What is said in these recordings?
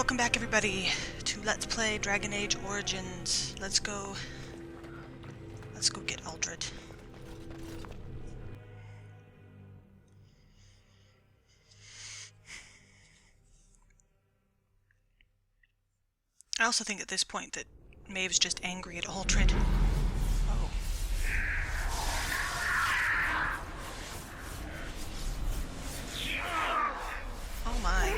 Welcome back, everybody, to Let's Play Dragon Age Origins. Let's go get Uldred. I also think at this point that Maeve's just angry at Uldred. Oh. Oh my.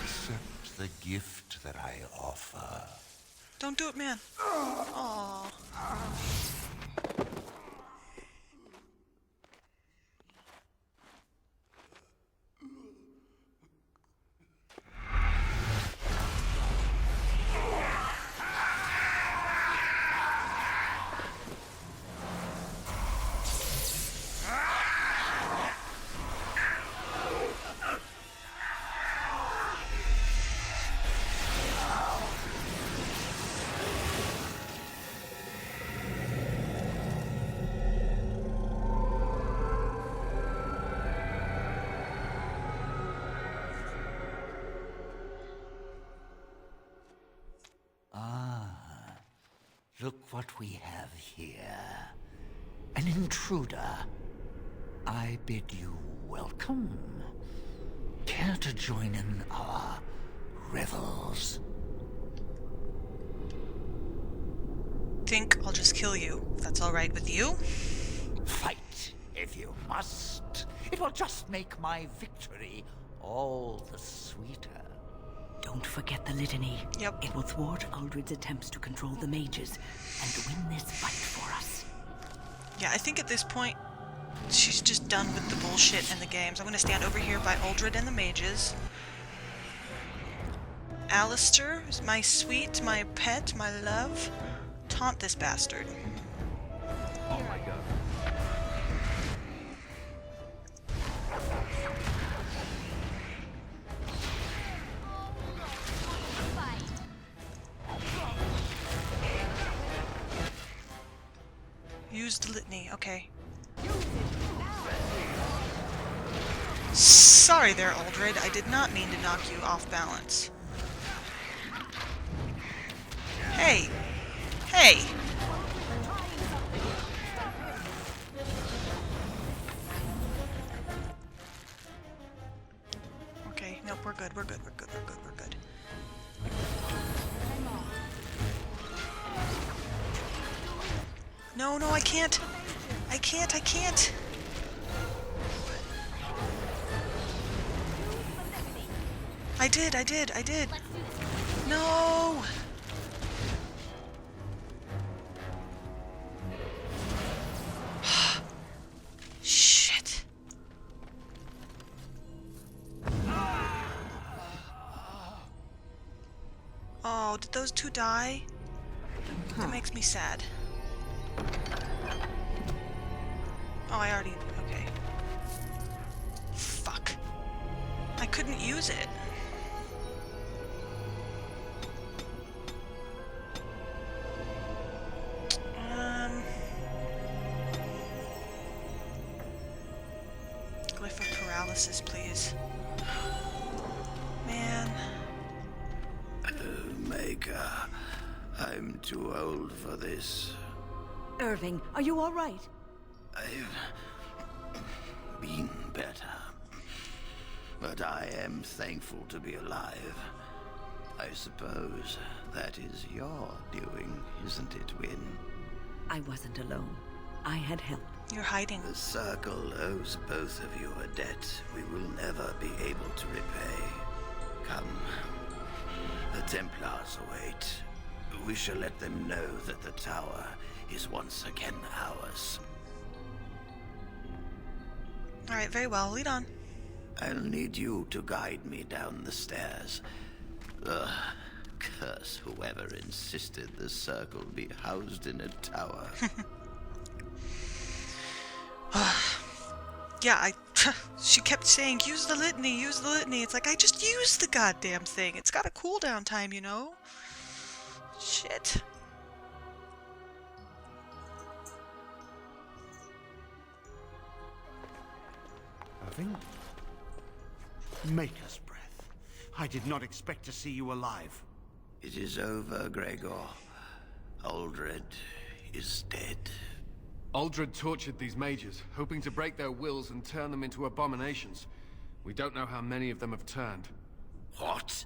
Accept the gift that I offer. Don't do it, man. Aww. Look what we have here. An intruder. I bid you welcome. Care to join in our revels? Think I'll just kill you, if that's alright with you. Fight if you must. It will just make my victory all the sweeter. Don't forget the litany. Yep. It will thwart Uldred's attempts to control the mages and win this fight for us. Yeah, I think at this point, she's just done with the bullshit and the games. I'm gonna stand over here by Uldred and the mages. Alistair is my sweet, my pet, my love. Taunt this bastard. Oh my god. Use the litany, okay. Sorry there, Uldred. I did not mean to knock you off balance. Hey! Hey! Okay, nope, we're good, we're good, we're good, we're good, we're good. No, no, I can't! I can't, I can't! I did! No! Shit. Oh, did those two die? That makes me sad. Oh, I already... okay. Fuck. I couldn't use it. Glyph of paralysis, please. Man. Maker, I'm too old for this. Irving, are you all right? I've been better. But I am thankful to be alive. I suppose that is your doing, isn't it, Wynne? I wasn't alone. I had help. You're hiding. The Circle owes both of you a debt we will never be able to repay. Come. The Templars await. We shall let them know that the tower is once again ours. Alright, very well. Lead on. I'll need you to guide me down the stairs. Ugh, curse whoever insisted the Circle be housed in a tower. Yeah, she kept saying, use the litany, use the litany. It's like, I just used the goddamn thing. It's got a cooldown time, you know? Shit. Irving? Maker's breath. I did not expect to see you alive. It is over, Gregor. Uldred is dead. Uldred tortured these mages, hoping to break their wills and turn them into abominations. We don't know how many of them have turned. What?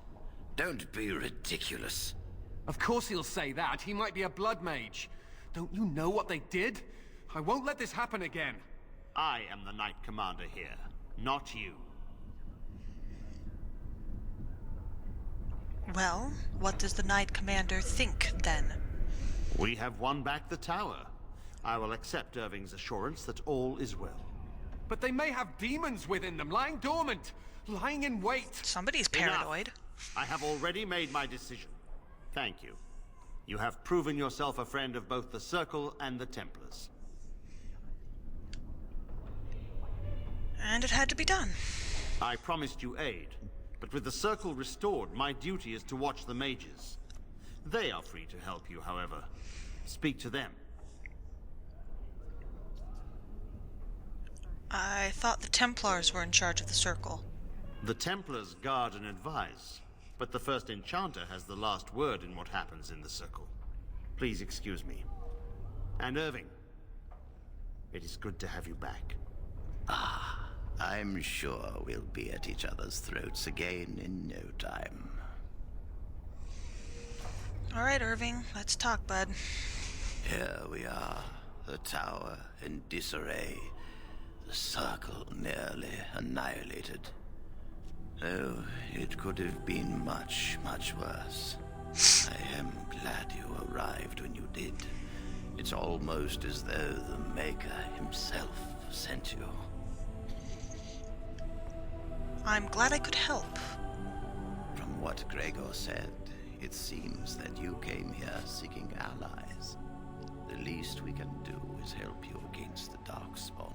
Don't be ridiculous. Of course he'll say that. He might be a blood mage. Don't you know what they did? I won't let this happen again. I am the Knight Commander here, not you. Well, what does the Knight Commander think, then? We have won back the tower. I will accept Irving's assurance that all is well. But they may have demons within them, lying dormant, lying in wait. Somebody's paranoid. Enough. I have already made my decision. Thank you. You have proven yourself a friend of both the Circle and the Templars. And it had to be done. I promised you aid, but with the Circle restored, my duty is to watch the mages. They are free to help you, however. Speak to them. I thought the Templars were in charge of the Circle. The Templars guard and advise, but the first enchanter has the last word in what happens in the Circle. Please excuse me. And Irving, it is good to have you back. I'm sure we'll be at each other's throats again in no time. All right, Irving, let's talk, bud. Here we are, the tower in disarray, the Circle nearly annihilated. Oh, it could have been much, much worse. I am glad you arrived when you did. It's almost as though the Maker himself sent you. I'm glad I could help. From what Gregor said, it seems that you came here seeking allies. The least we can do is help you against the Darkspawn.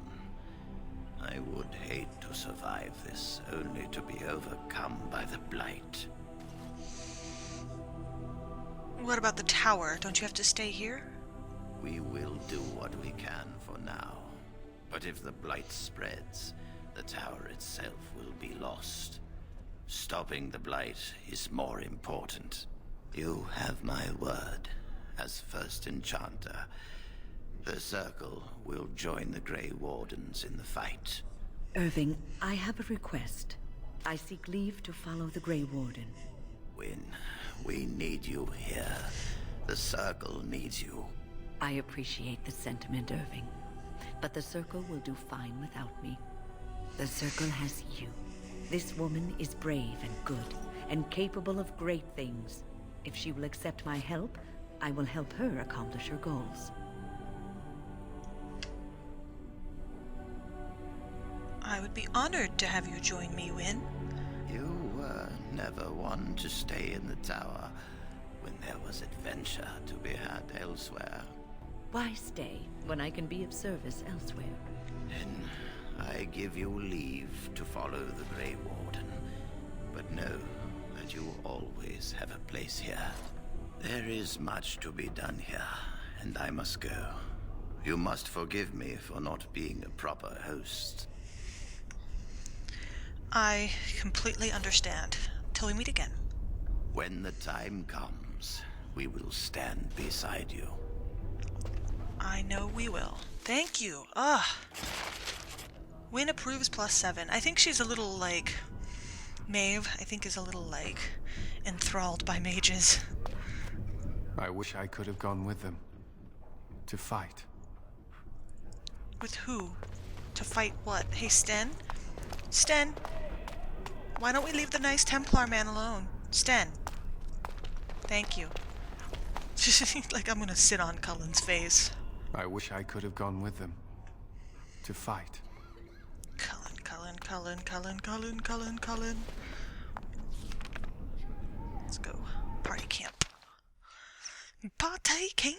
I would hate to survive this, only to be overcome by the Blight. What about the tower? Don't you have to stay here? We will do what we can for now. But if the Blight spreads, the tower itself will be lost. Stopping the Blight is more important. You have my word. As first enchanter, the Circle will join the Grey Wardens in the fight. Irving, I have a request. I seek leave to follow the Grey Warden. Wynne, we need you here. The Circle needs you. I appreciate the sentiment, Irving. But the Circle will do fine without me. The Circle has you. This woman is brave and good, and capable of great things. If she will accept my help, I will help her accomplish her goals. I would be honored to have you join me, Wynne. You were never one to stay in the tower when there was adventure to be had elsewhere. Why stay when I can be of service elsewhere? Then I give you leave to follow the Grey Warden, but know that you always have a place here. There is much to be done here, and I must go. You must forgive me for not being a proper host. I completely understand. Till we meet again. When the time comes, we will stand beside you. I know we will. Thank you. Wynne approves +7. I think she's a little like... Maeve, I think, is a little like... enthralled by mages. I wish I could have gone with them. To fight. With who? To fight what? Hey, Sten? Sten? Why don't we leave the nice Templar man alone? Sten. Thank you. Like I'm gonna sit on Cullen's face. I wish I could have gone with them. To fight. Cullen. Let's go. Party camp. Party camp!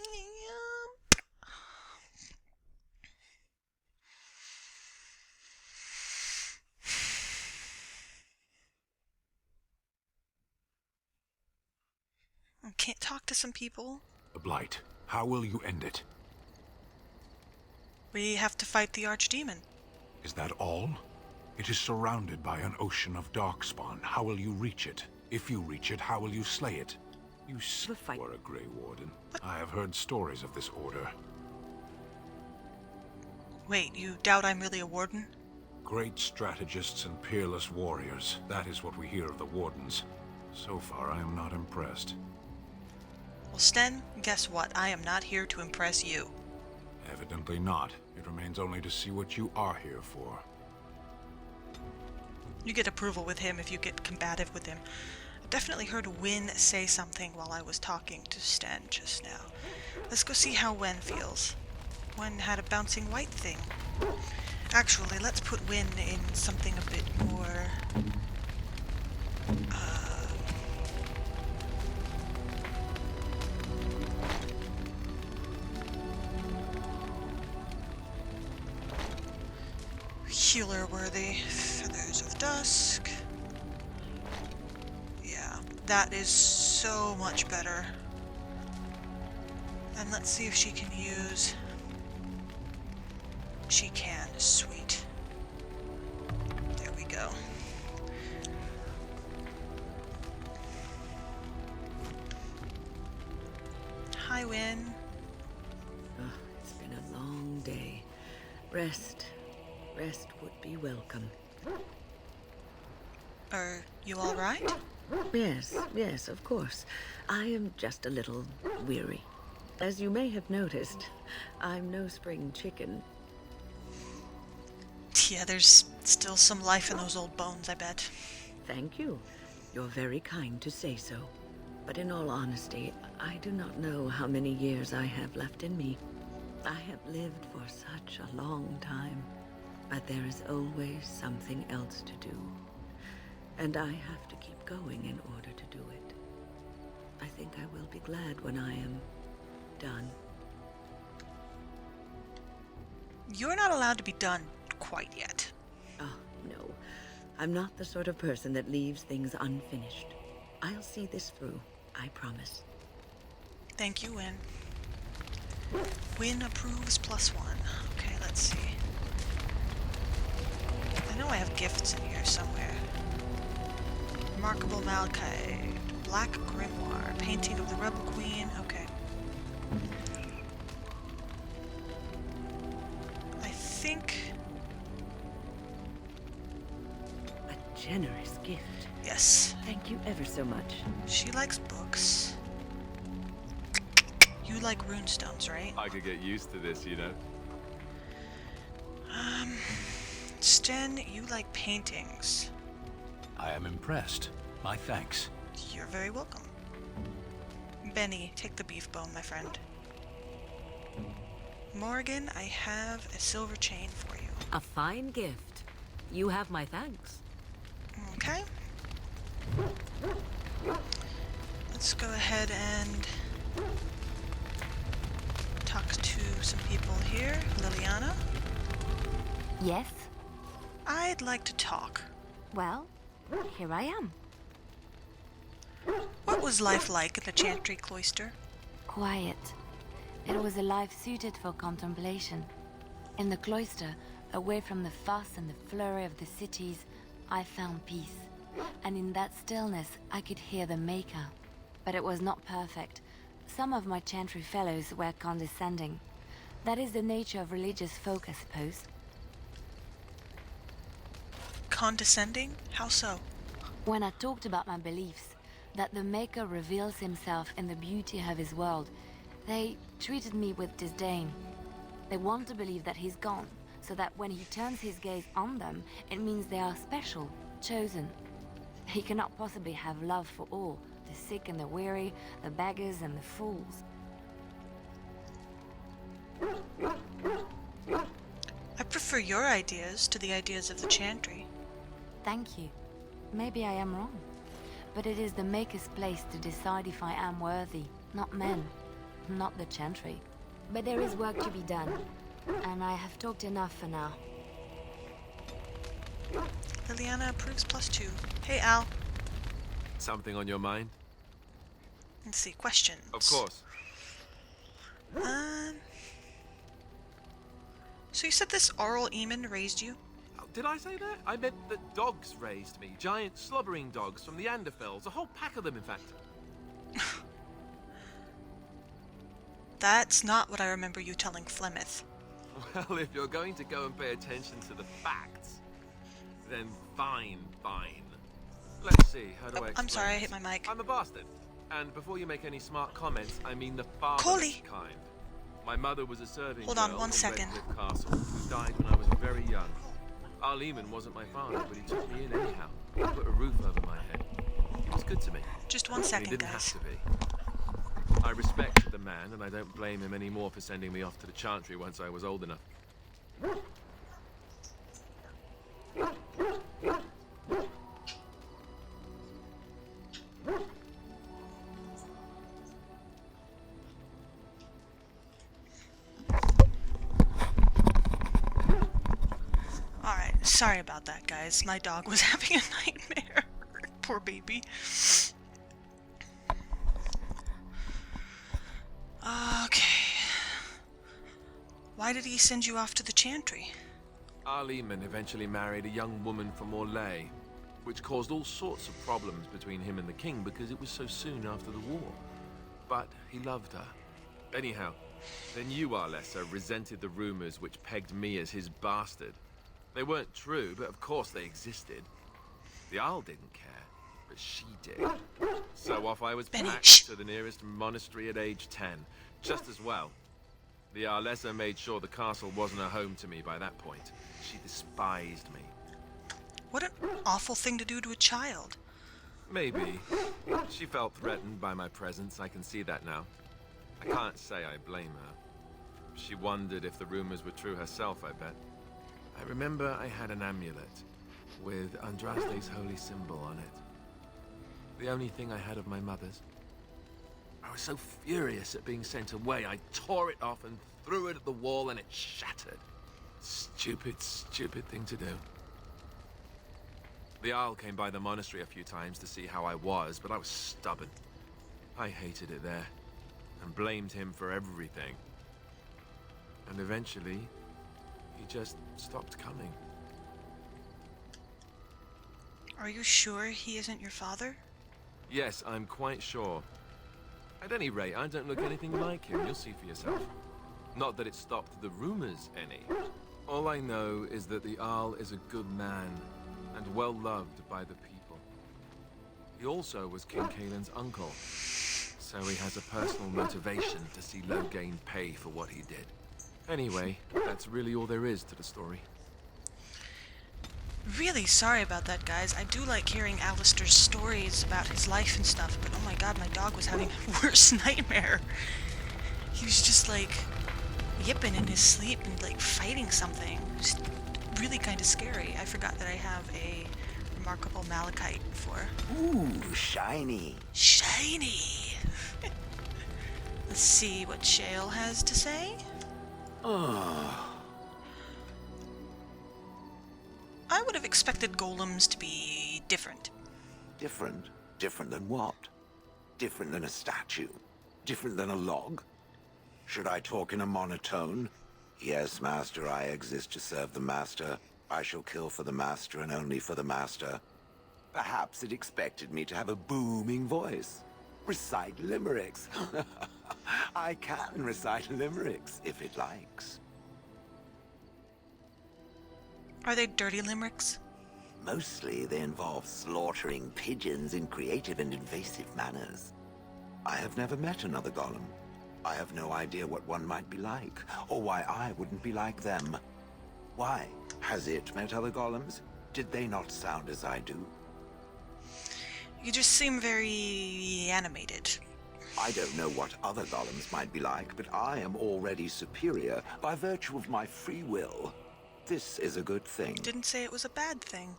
I can't talk to some people. The Blight. How will you end it? We have to fight the Archdemon. Is that all? It is surrounded by an ocean of darkspawn. How will you reach it? If you reach it, how will you slay it? You fight. were a Grey Warden. I have heard stories of this order. Wait, you doubt I'm really a warden? Great strategists and peerless warriors. That is what we hear of the Wardens. So far, I am not impressed. Well, Sten, guess what? I am not here to impress you. Evidently not. It remains only to see what you are here for. You get approval with him if you get combative with him. I definitely heard Wynne say something while I was talking to Sten just now. Let's go see how Wynne feels. Wynne had a bouncing white thing. Actually, let's put Wynne in something a bit more... healer worthy. Feathers of Dusk. Yeah, that is so much better. And let's see if she can use... She can. Sweet. There we go. Hi, Wynne. Oh, it's been a long day. Rest would be welcome. Are you all right? Yes, of course. I am just a little weary. As you may have noticed, I'm no spring chicken. Yeah, there's still some life in those old bones, I bet. Thank you. You're very kind to say so. But in all honesty, I do not know how many years I have left in me. I have lived for such a long time. But there is always something else to do. And I have to keep going in order to do it. I think I will be glad when I am done. You're not allowed to be done quite yet. Oh, no. I'm not the sort of person that leaves things unfinished. I'll see this through, I promise. Thank you, Wynne. Wynne approves +1. Okay, let's see. I know I have gifts in here somewhere. Remarkable Malachite, Black Grimoire, Painting of the Rebel Queen. Okay. I think... A generous gift. Yes. Thank you ever so much. She likes books. You like runestones, right? I could get used to this, you know. Sten, you like paintings. I am impressed. My thanks. You're very welcome. Benny, take the beef bone, my friend. Morgan, I have a silver chain for you. A fine gift. You have my thanks. Okay. Let's go ahead and talk to some people here. Liliana, Yes? I'd like to talk. Well, here I am. What was life like in the Chantry Cloister? Quiet. It was a life suited for contemplation. In the cloister, away from the fuss and the flurry of the cities, I found peace. And in that stillness, I could hear the Maker. But it was not perfect. Some of my Chantry fellows were condescending. That is the nature of religious folk, I suppose. Condescending? How so? When I talked about my beliefs, that the Maker reveals himself in the beauty of his world, they treated me with disdain. They want to believe that he's gone, so that when he turns his gaze on them, it means they are special, chosen. He cannot possibly have love for all, the sick and the weary, the beggars and the fools. I prefer your ideas to the ideas of the Chantry. Thank you. Maybe I am wrong. But it is the Maker's place to decide if I am worthy, not men, not the Chantry. But there is work to be done, and I have talked enough for now. Liliana approves +2. Hey, Al. Something on your mind? Let's see, questions. Of course. So you said this Aurel Eamon raised you? How Did I say that? I meant that dogs raised me. Giant slobbering dogs from the Anderfells. A whole pack of them, in fact. That's not what I remember you telling Flemeth. Well, if you're going to go and pay attention to the facts, then fine. Let's see, how do I explain I'm sorry, I this? hit my mic. I'm a bastard. And before you make any smart comments, I mean the fatherless Coley! kind. My mother was a serving Hold on girl 1 in second. Redcliffe Castle, who died when I was very young. Arleman wasn't my father, but he took me in anyhow. He put a roof over my head. He was good to me. Just 1 And he second, didn't guys. have to be. I respected the man, and I don't blame him anymore for sending me off to the Chantry once I was old enough. Alright, sorry about that, guys. My dog was having a nightmare. Poor baby. Okay. Why did he send you off to the Chantry? Arleman eventually married a young woman from Orlais, which caused all sorts of problems between him and the king because it was so soon after the war. But he loved her. Anyhow, then you, Arlessa, resented the rumors which pegged me as his bastard. They weren't true, but of course they existed. The Isle didn't care, but she did. So off I was Benny, packed shh. to the nearest monastery at age 10. Just as well. The Arlessa made sure the castle wasn't a home to me by that point. She despised me. What an awful thing to do to a child. Maybe. She felt threatened by my presence, I can see that now. I can't say I blame her. She wondered if the rumors were true herself, I bet. I remember I had an amulet with Andraste's holy symbol on it. The only thing I had of my mother's. I was so furious at being sent away, I tore it off and threw it at the wall and it shattered. Stupid thing to do. The Isle came by the monastery a few times to see how I was, but I was stubborn. I hated it there, and blamed him for everything. And eventually, he just stopped coming. Are you sure he isn't your father? Yes, I'm quite sure. At any rate, I don't look anything like him, you'll see for yourself. Not that it stopped the rumors any. All I know is that the Arl is a good man, and well loved by the people. He also was King Caelan's uncle, so he has a personal motivation to see Loghain pay for what he did. Anyway, that's really all there is to the story. Really sorry about that, guys. I do like hearing Alistair's stories about his life and stuff, but oh my god, my dog was having a worse nightmare. He was just like yipping in his sleep and like fighting something. It was really kind of scary. I forgot that I have a remarkable malachite for. Ooh, shiny. Shiny! Let's see what Shale has to say. Oh. I would have expected golems to be different. Different? Different than what? Different than a statue? Different than a log? Should I talk in a monotone? Yes, master, I exist to serve the master. I shall kill for the master and only for the master. Perhaps it expected me to have a booming voice. Recite limericks. I can recite limericks, if it likes. Are they dirty limericks? Mostly they involve slaughtering pigeons in creative and invasive manners. I have never met another golem. I have no idea what one might be like, or why I wouldn't be like them. Why? Has it met other golems? Did they not sound as I do? You just seem very animated. I don't know what other golems might be like, but I am already superior by virtue of my free will. This is a good thing. Didn't say it was a bad thing.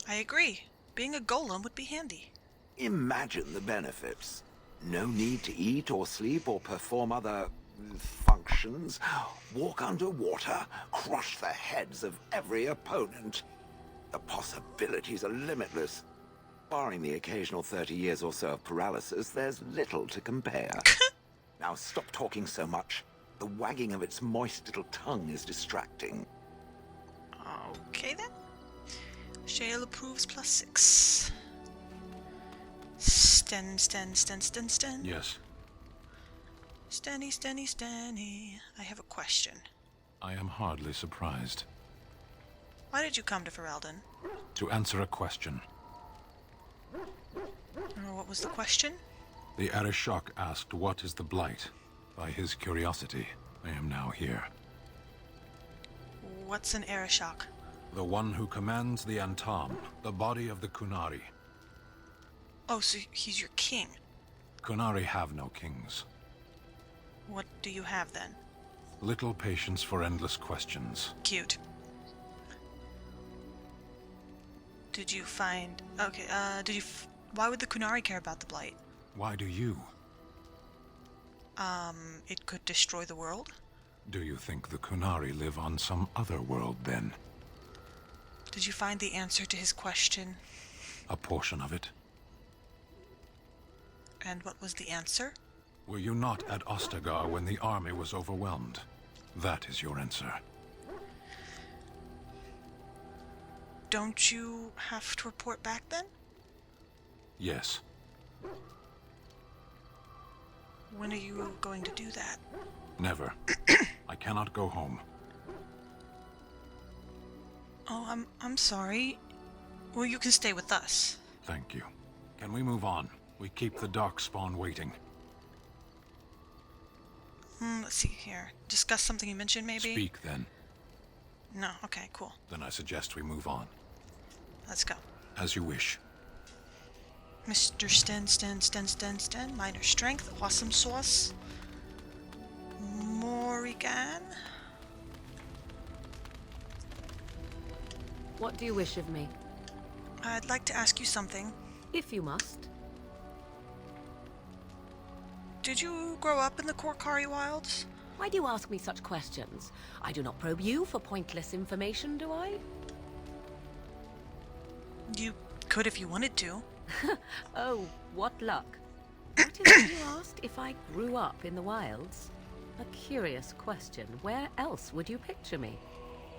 I agree. Being a golem would be handy. Imagine the benefits. No need to eat or sleep or perform other functions. Walk underwater, crush the heads of every opponent. The possibilities are limitless. Barring the occasional 30 years or so of paralysis, there's little to compare. Now stop talking so much. The wagging of its moist little tongue is distracting. Okay then. Shale approves +6. Sten. Yes. Stenny. I have a question. I am hardly surprised. Why did you come to Ferelden? To answer a question. What was the question? The Arishok asked what is the Blight. By his curiosity, I am now here. What's an Arishok? The one who commands the Antam, the body of the Kunari. Oh, so he's your king. Kunari have no kings. What do you have then? Little patience for endless questions. Cute. Did you find... Okay, why would the Kunari care about the Blight? Why do you? It could destroy the world? Do you think the Kunari live on some other world then? Did you find the answer to his question? A portion of it. And what was the answer? Were you not at Ostagar when the army was overwhelmed? That is your answer. Don't you have to report back then? Yes. When are you going to do that? Never. I cannot go home. Oh, I'm sorry. Well, you can stay with us. Thank you. Can we move on? We keep the Darkspawn waiting. Let's see here. Discuss something you mentioned, maybe? Speak, then. No, okay, cool. Then I suggest we move on. Let's go. As you wish. Mr. Sten. Minor strength. Awesome sauce. Morrigan. What do you wish of me? I'd like to ask you something. If you must. Did you grow up in the Korkari wilds? Why do you ask me such questions? I do not probe you for pointless information, do I? You could if you wanted to. Oh, what luck. What is it you asked if I grew up in the wilds? A curious question. Where else would you picture me?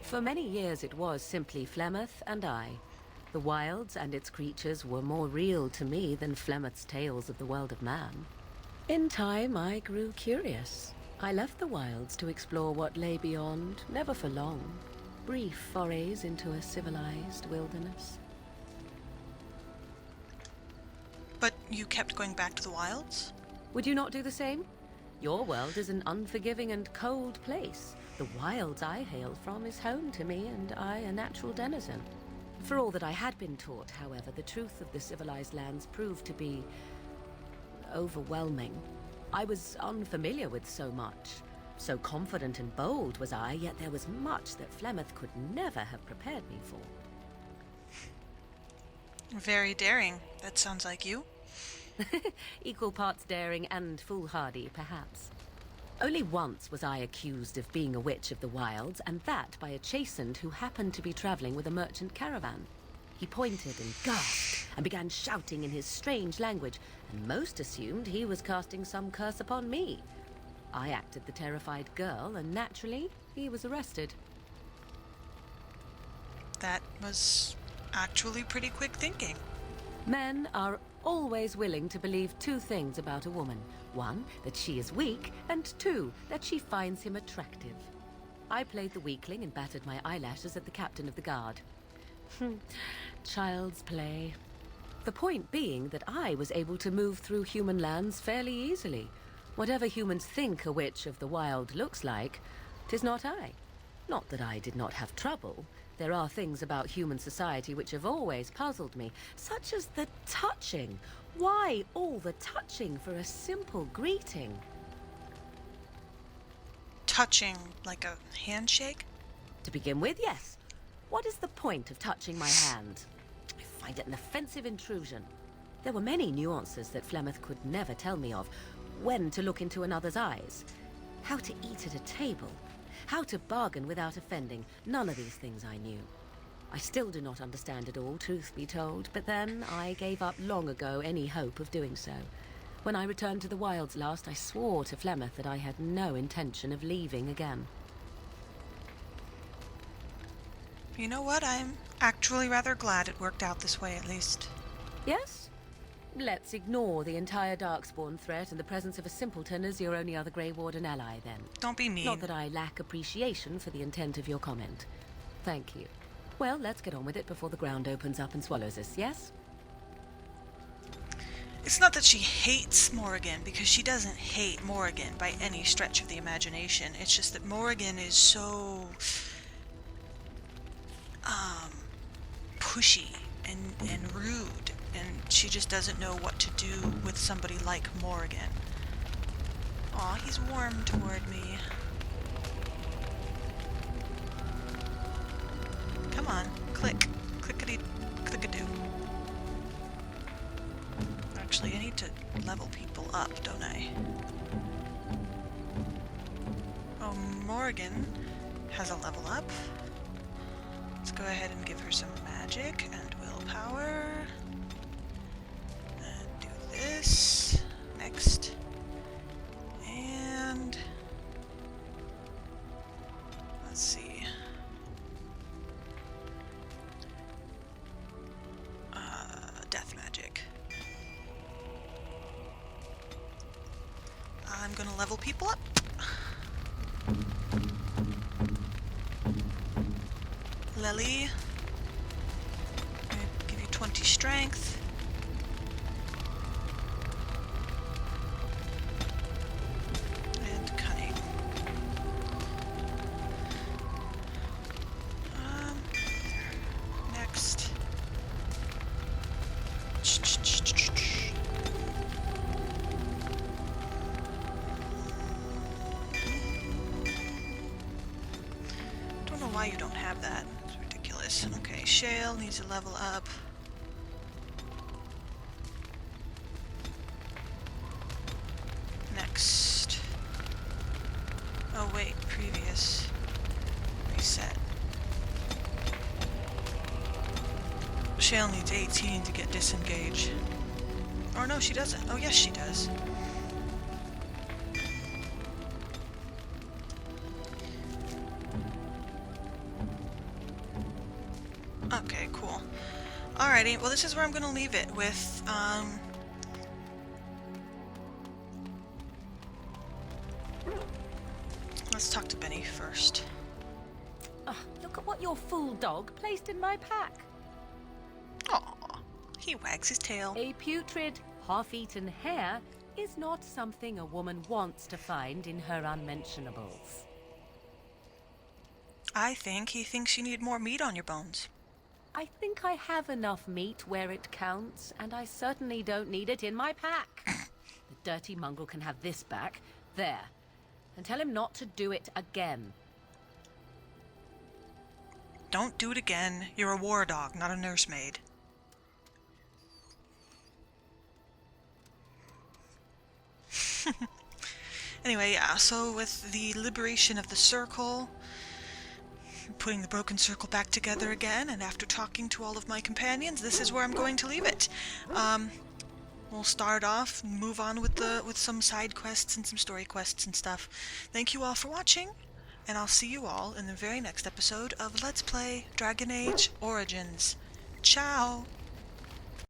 For many years it was simply Flemeth and I. The wilds and its creatures were more real to me than Flemeth's tales of the world of man. In time, I grew curious. I left the wilds to explore what lay beyond, never for long. Brief forays into a civilized wilderness. But you kept going back to the wilds? Would you not do the same? Your world is an unforgiving and cold place. The wilds I hail from is home to me, and I a natural denizen. For all that I had been taught, however, the truth of the civilized lands proved to be overwhelming. I was unfamiliar with so much. So confident and bold was I, yet there was much that Flemeth could never have prepared me for. Very daring. That sounds like you. Equal parts daring and foolhardy, perhaps. Only once was I accused of being a witch of the wilds, and that by a chastened who happened to be traveling with a merchant caravan. He pointed and gasped, and began shouting in his strange language, and most assumed he was casting some curse upon me. I acted the terrified girl, and naturally, he was arrested. That was actually pretty quick thinking. Men are always willing to believe two things about a woman. One, that she is weak, and two, that she finds him attractive. I played the weakling and battered my eyelashes at the captain of the guard. Child's play. The point being that I was able to move through human lands fairly easily. Whatever humans think a witch of the wild looks like, 'tis not I. Not that I did not have trouble. There are things about human society which have always puzzled me, such as the touching. Why all the touching for a simple greeting? Touching like a handshake? To begin with, yes. What is the point of touching my hand? I find it an offensive intrusion. There were many nuances that Flemeth could never tell me of. When to look into another's eyes. How to eat at a table. How to bargain without offending. None of these things I knew. I still do not understand it all, truth be told, but then I gave up long ago any hope of doing so. When I returned to the wilds last, I swore to Flemeth that I had no intention of leaving again. You know what? I'm actually rather glad it worked out this way, at least. Yes? Let's ignore the entire Darkspawn threat and the presence of a simpleton as your only other Grey Warden ally, then. Don't be mean. Not that I lack appreciation for the intent of your comment. Thank you. Well, let's get on with it before the ground opens up and swallows us, yes? It's not that she hates Morrigan, because she doesn't hate Morrigan by any stretch of the imagination. It's just that Morrigan is so pushy and rude, and she just doesn't know what to do with somebody like Morrigan. Aw, he's warm toward me. Come on, click. Clickety, clickadoo. Actually, I need to level people up, don't I? Oh, Morrigan has a level up. Let's go ahead and give her some magic and willpower. And do this. Next. And... let's see. Death magic. I'm gonna level people up. Lely, I'm gonna give you 20 strength. And cunning. Next. Don't know why you don't have that. It's ridiculous. Okay, Shale needs to level up. Next. Oh wait, previous. Reset. Shale needs 18 to get disengaged. Or no, she doesn't. Oh yes, she does. Okay, cool. Alrighty, well this is where I'm gonna leave it with, let's talk to Benny first. Look at what your fool dog placed in my pack. Aw, he wags his tail. A putrid, half-eaten hare is not something a woman wants to find in her unmentionables. I think he thinks you need more meat on your bones. I think I have enough meat where it counts, and I certainly don't need it in my pack. The dirty mongrel can have this back. There. And tell him not to do it again. Don't do it again. You're a war dog, not a nursemaid. Anyway, yeah, so with the liberation of the circle, putting the broken circle back together again, and after talking to all of my companions, this is where I'm going to leave it. We'll start off, move on with some side quests and some story quests and stuff. Thank you all for watching, and I'll see you all in the very next episode of Let's Play Dragon Age Origins. Ciao!